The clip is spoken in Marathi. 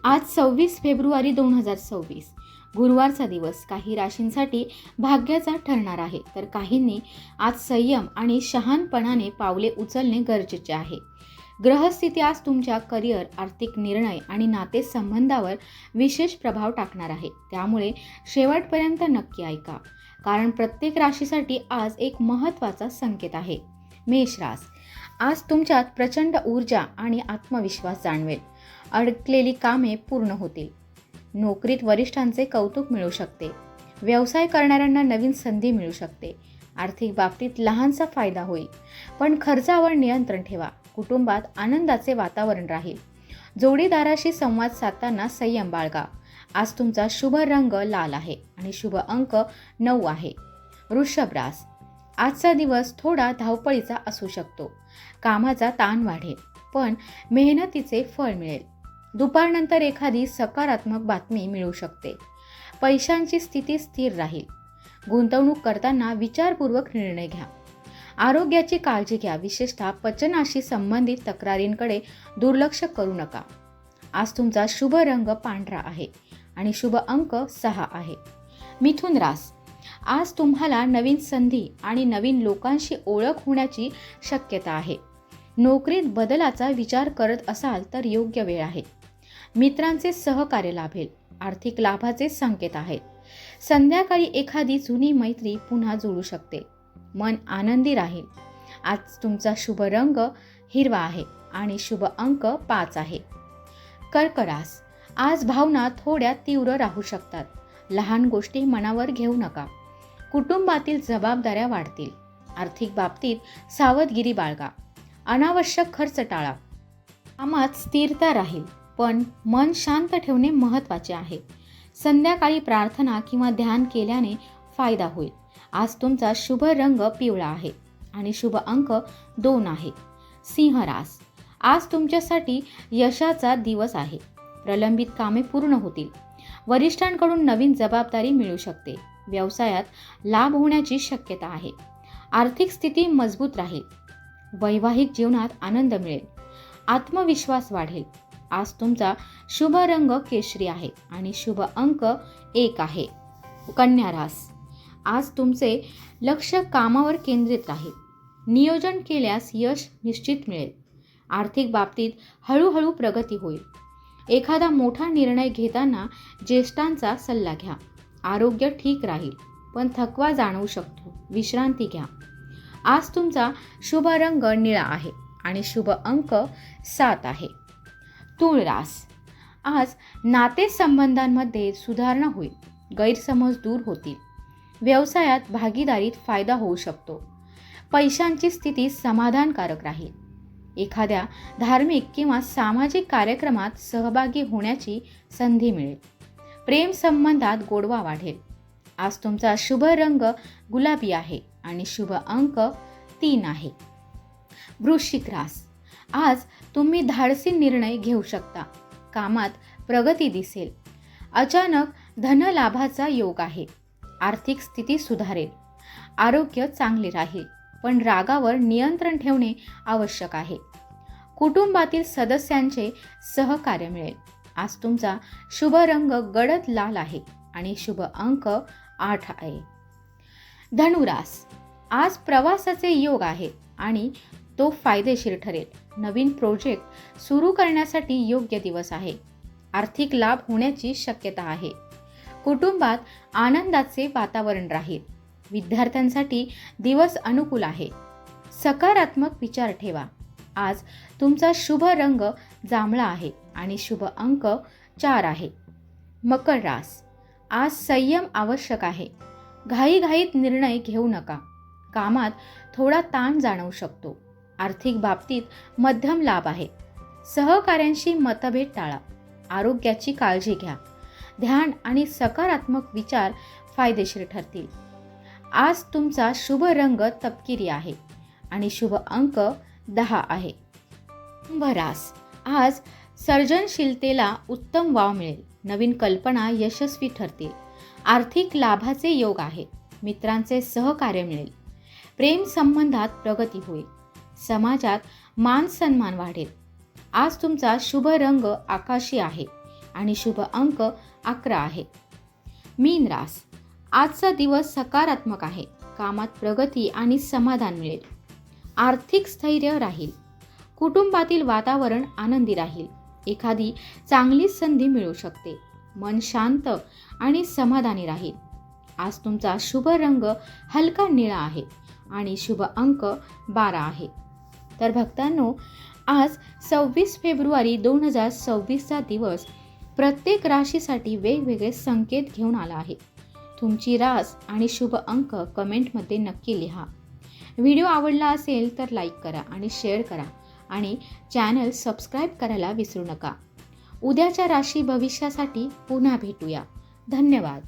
आज 26 फेब्रुवारी 2026 गुरुवारचा दिवस काही राशींसाठी भाग्याचा ठरणार आहे, तर काहींनी आज संयम आणि शहाणपणाने पावले उचलणे गरजेचे आहे. ग्रहस्थिती आज तुमच्या करिअर, आर्थिक निर्णय आणि नातेसंबंधावर विशेष प्रभाव टाकणार आहे. त्यामुळे शेवटपर्यंत नक्की ऐका, कारण प्रत्येक राशीसाठी आज एक महत्त्वाचा संकेत आहे. मेष रास, आज तुमच्यात प्रचंड ऊर्जा आणि आत्मविश्वास जाणवेल. अडकलेली कामे पूर्ण होतील. नोकरीत वरिष्ठांचे कौतुक मिळू शकते. व्यवसाय करणाऱ्यांना नवीन संधी मिळू शकते. आर्थिक बाबतीत लहानसा फायदा होईल, पण खर्चावर नियंत्रण ठेवा. कुटुंबात आनंदाचे वातावरण राहील. जोडीदाराशी संवाद साधताना संयम बाळगा. आज तुमचा शुभ रंग लाल आहे आणि शुभ अंक 9 आहे. वृषभ रास, आजचा दिवस थोडा धावपळीचा असू शकतो. कामाचा ताण वाढेल, पण मेहनतीचे फळ मिळेल. दुपारनंतर एखादी सकारात्मक बातमी मिळू शकते. पैशांची स्थिती स्थिर राहील. गुंतवणूक करताना विचारपूर्वक निर्णय घ्या. आरोग्याची काळजी घ्या, विशेषतः पचनाशी संबंधित तक्रारींकडे दुर्लक्ष करू नका. आज तुमचा शुभ रंग पांढरा आहे आणि शुभ अंक 6 आहे. मिथुन रास, आज तुम्हाला नवीन संधी आणि नवीन लोकांशी ओळख होण्याची शक्यता आहे. नोकरीत बदलाचा विचार करत असाल तर योग्य वेळ आहे. मित्रांचे सहकार्य लाभेल. आर्थिक लाभाचे संकेत आहेत. संध्याकाळी एखादी जुनी मैत्री पुन्हा जुळू शकते. मन आनंदी राहील. आज तुमचा शुभ रंग हिरवा आहे आणि शुभ अंक 5 आहे. कर्क रास, आज भावना थोड्या तीव्र राहू शकतात. लहान गोष्टी मनावर घेऊ नका. कुटुंबातील जबाबदाऱ्या वाढतील. आर्थिक बाबतीत सावधगिरी बाळगा. अनावश्यक खर्च टाळा. कामात स्थिरता राहील, पण मन शांत ठेवणे महत्त्वाचे आहे. संध्याकाळी प्रार्थना किंवा ध्यान केल्याने फायदा होईल. आज तुमचा शुभ रंग पिवळा आहे आणि शुभ अंक 2 आहे. सिंह रास, आज तुमच्यासाठी यशाचा दिवस आहे. प्रलंबित कामे पूर्ण होतील. वरिष्ठांकडून नवीन जबाबदारी मिळू शकते. व्यवसायात लाभ होण्याची शक्यता आहे. आर्थिक स्थिती मजबूत राहील. वैवाहिक जीवनात आनंद मिळेल. आत्मविश्वास वाढेल. आज तुमचा शुभ रंग केशरी आहे आणि शुभ अंक 1 आहे. कन्या रास, आज तुमचे लक्ष कामावर केंद्रित राहील. नियोजन केल्यास यश निश्चित मिळेल. आर्थिक बाबतीत हळूहळू प्रगती होईल. एखादा मोठा निर्णय घेताना ज्येष्ठांचा सल्ला घ्या. आरोग्य ठीक राहील, पण थकवा जाणवू शकतो. विश्रांती घ्या. आज तुमचा शुभ रंग निळा आहे आणि शुभ अंक 7 आहे. तूळ रास, आज नातेसंबंधांमध्ये सुधारणा होईल. गैरसमज दूर होतील. व्यवसायात भागीदारीत फायदा होऊ शकतो. पैशांची स्थिती समाधानकारक राहील. एखाद्या धार्मिक किंवा सामाजिक कार्यक्रमात सहभागी होण्याची संधी मिळेल. प्रेम संबंधात गोडवा वाढेल. आज तुमचा शुभ रंग गुलाबी आहे आणि शुभ अंक 3 आहे. वृश्चिक रास, आज तुम्ही धाडसी निर्णय घेऊ शकता. कामात प्रगती दिसेल. अचानक धनलाभाचा योग आहे. आर्थिक स्थिती सुधारेल. आरोग्य चांगले राहील, पण रागावर नियंत्रण ठेवणे आवश्यक आहे. कुटुंबातील सदस्यांचे सहकार्य मिळेल. आज तुमचा शुभ रंग गडद लाल आहे आणि शुभ अंक 8 आहे. धनुरास, आज प्रवासाचे योग आहे आणि तो फायदेशीर ठरेल. नवीन प्रोजेक्ट सुरू करण्यासाठी योग्य दिवस आहे. आर्थिक लाभ होण्याची शक्यता आहे. कुटुंबात आनंदाचे वातावरण राहील. विद्यार्थ्यांसाठी दिवस अनुकूल आहे. सकारात्मक विचार ठेवा. आज तुमचा शुभ रंग जांभळा आहे आणि शुभ अंक 4 आहे. मकर रास, आज संयम आवश्यक आहे. घाईघाईत निर्णय घेऊ नका. कामात थोडा ताण जाणवू शकतो. आर्थिक बाबतीत मध्यम लाभ आहे. सहकाऱ्यांशी मतभेद टाळा. आरोग्याची काळजी घ्या. ध्यान आणि सकारात्मक विचार फायदेशीर ठरतील. आज तुमचा शुभ रंग तपकिरी आहे आणि शुभ अंक 10 आहे. कुंभ रास, आज सर्जनशीलतेला उत्तम वाव मिळेल. नवीन कल्पना यशस्वी ठरतील. आर्थिक लाभाचे योग आहे. मित्रांचे सहकार्य मिळेल. प्रेम संबंधात प्रगती होईल. समाजात मान सन्मान वाढेल. आज तुमचा शुभ रंग आकाशी आहे आणि शुभ अंक 11 आहे. मीन रास, आजचा दिवस सकारात्मक आहे. कामात प्रगती आणि समाधान मिळेल. आर्थिक स्थैर्य राहील. कुटुंबातील वातावरण आनंदी राहील. एखादी चांगली संधी मिळू शकते. मन शांत आणि समाधानी राहील. आज तुमचा शुभ रंग हलका निळा आहे आणि शुभ अंक 12 आहे. तर भक्तांनो, आज 26 फेब्रुवारी 2026चा दिवस प्रत्येक राशीसाठी वेगवेगळे संकेत घेऊन आला आहे. तुमची रास आणि शुभ अंक कमेंटमध्ये नक्की लिहा. व्हिडिओ आवडला असेल तर लाईक करा आणि शेअर करा आणि चॅनल सबस्क्राईब करायला विसरू नका. उद्याच्या राशी भविष्यासाठी पुन्हा भेटूया. धन्यवाद.